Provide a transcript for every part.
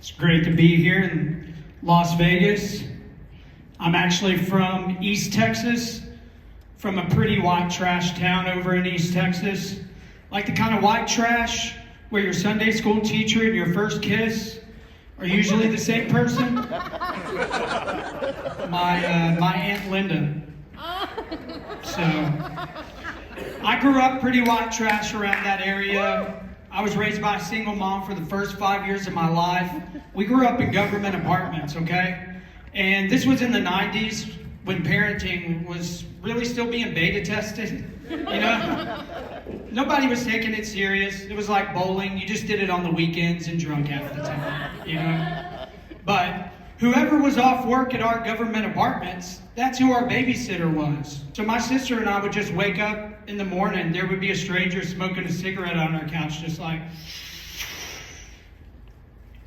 It's great to be here in Las Vegas. I'm actually from East Texas, from a pretty white trash town over in East Texas. Like the kind of white trash where your Sunday school teacher and your first kiss are usually the same person. My Aunt Linda. So, I grew up pretty white trash around that area. I was raised by a single mom for the first 5 years of my life. We grew up in government apartments, okay? And this was in the 90s when parenting was really still being beta tested, you know? Nobody was taking it serious. It was like bowling. You just did it on the weekends and drunk half the time, you know? But whoever was off work at our government apartments, that's who our babysitter was. So my sister and I would just wake up in the morning, there would be a stranger smoking a cigarette on our couch, just like,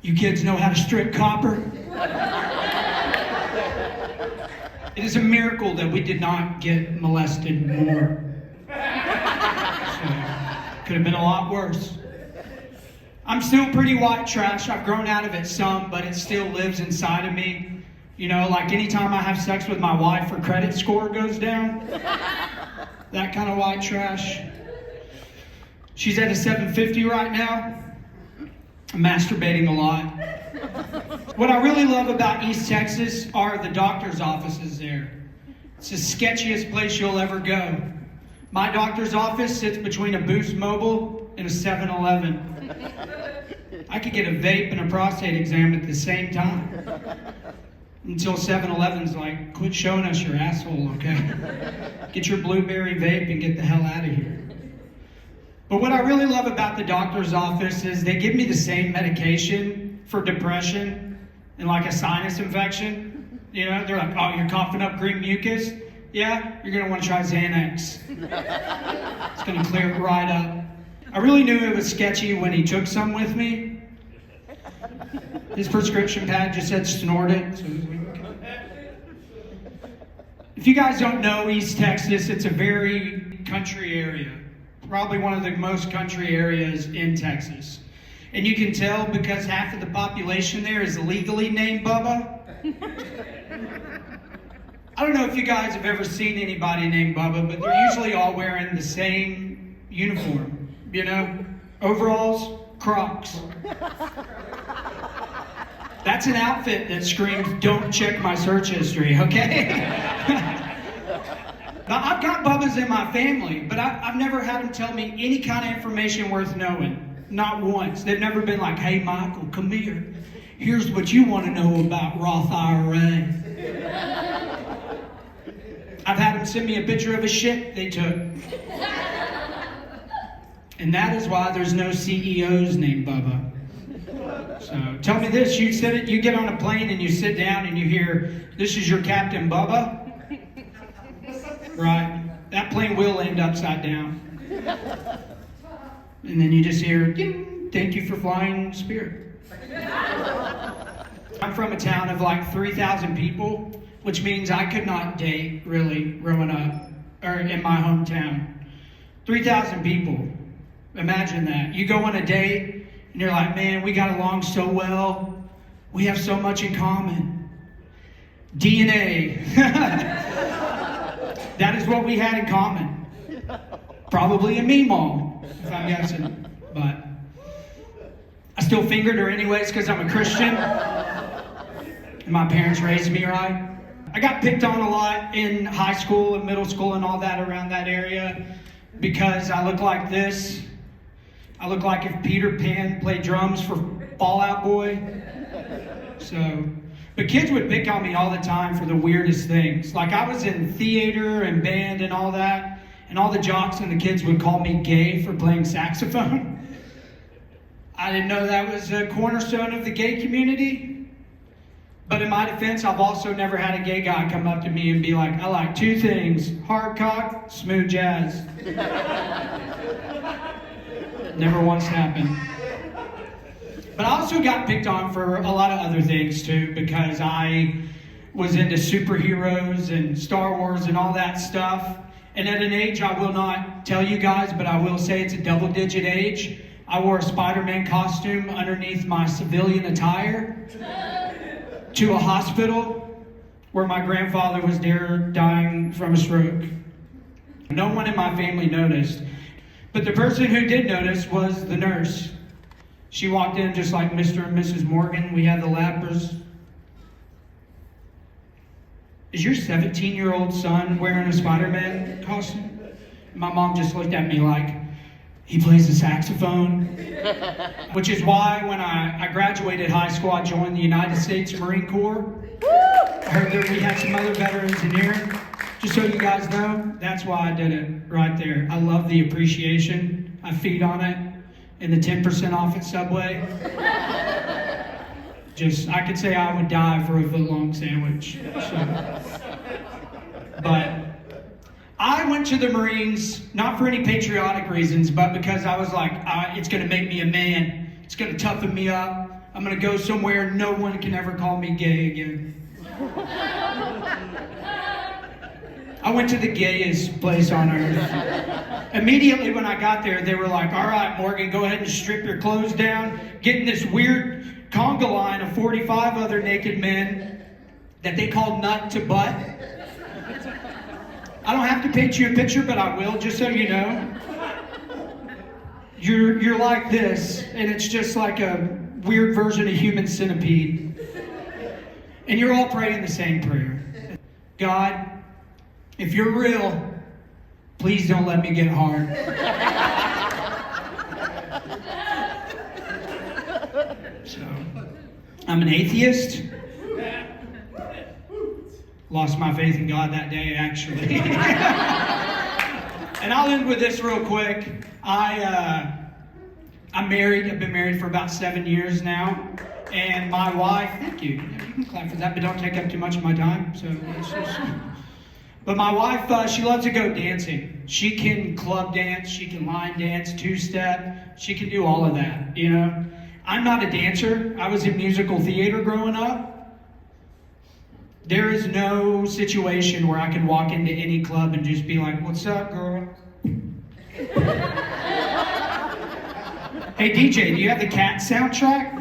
"You kids know how to strip copper?" It is a miracle that we did not get molested more. So, could have been a lot worse. I'm still pretty white trash. I've grown out of it some, but it still lives inside of me. You know, like anytime I have sex with my wife, her credit score goes down. That kind of white trash. She's at a 750 right now. I'm masturbating a lot. What I really love about East Texas are the doctor's offices there. It's the sketchiest place you'll ever go. My doctor's office sits between a Boost Mobile and a 7-Eleven. I could get a vape and a prostate exam at the same time. Until 7-Eleven's like, "Quit showing us your asshole, okay? Get your blueberry vape and get the hell out of here." But what I really love about the doctor's office is they give me the same medication for depression and like a sinus infection. You know, they're like, "Oh, you're coughing up green mucus? Yeah, you're gonna want to try Xanax. It's gonna clear it right up." I really knew it was sketchy when he took some with me. His prescription pad just said snort it. So if you guys don't know East Texas, it's a very country area. Probably one of the most country areas in Texas. And you can tell because half of the population there is legally named Bubba. I don't know if you guys have ever seen anybody named Bubba, but they're usually all wearing the same uniform, you know? Overalls, Crocs. That's an outfit that screams, "Don't check my search history," okay? Now, I've got Bubbas in my family, but I've never had them tell me any kind of information worth knowing. Not once. They've never been like, "Hey, Michael, come here. Here's what you want to know about Roth IRA." I've had them send me a picture of a shit they took. And that is why there's no CEOs named Bubba. So tell me this, you get on a plane and you sit down and you hear, "This is your Captain Bubba." Right? That plane will end upside down. And then you just hear, "Ding, thank you for flying Spirit." I'm from a town of like 3,000 people, which means I could not date really growing up, or in my hometown. 3,000 people. Imagine that. You go on a date and you're like, "Man, we got along so well. We have so much in common." DNA. That is what we had in common. Probably a meemaw, if I'm guessing. But I still fingered her anyways because I'm a Christian. And my parents raised me right. I got picked on a lot in high school and middle school and all that around that area because I look like this. I look like if Peter Pan played drums for Fall Out Boy. So, but kids would pick on me all the time for the weirdest things. Like I was in theater and band and all that, and all the jocks and the kids would call me gay for playing saxophone. I didn't know that was a cornerstone of the gay community. But in my defense, I've also never had a gay guy come up to me and be like, "I like two things, hard cock, smooth jazz." Never once happened. But I also got picked on for a lot of other things too, because I was into superheroes and Star Wars and all that stuff. And at an age I will not tell you guys, but I will say it's a double-digit age, I wore a Spider-Man costume underneath my civilian attire to a hospital where my grandfather was there dying from a stroke. No one in my family noticed, but the person who did notice was the nurse. She walked in just like Mr. and Mrs. Morgan. We had the lappers. Is your 17-year-old son wearing a Spider-Man costume? My mom just looked at me like, he plays the saxophone. Which is why when I graduated high school, I joined the United States Marine Corps. I heard that we had some other veterans in here. Just so you guys know, that's why I did it right there. I love the appreciation. I feed on it in the 10% off at Subway. I could say I would die for a foot-long sandwich. But I went to the Marines, not for any patriotic reasons, but because I was like, it's going to make me a man. It's going to toughen me up. I'm going to go somewhere no one can ever call me gay again. I went to the gayest place on earth. Immediately when I got there, they were like, all right, Morgan, go ahead and strip your clothes down. Get in this weird conga line of 45 other naked men that they call nut to butt. I don't have to paint you a picture, but I will, just so you know. You're like this, and it's just like a weird version of human centipede. And you're all praying the same prayer. God, if you're real, please don't let me get hard. So, I'm an atheist. Lost my faith in God that day, actually. And I'll end with this real quick. I'm married. I've been married for about 7 years now. And my wife, thank you. You can clap for that, but don't take up too much of my time. So it's just... But my wife, she loves to go dancing. She can club dance, she can line dance, two-step. She can do all of that, you know. I'm not a dancer. I was in musical theater growing up. There is no situation where I can walk into any club and just be like, what's up, girl? Hey, DJ, do you have the Cat soundtrack?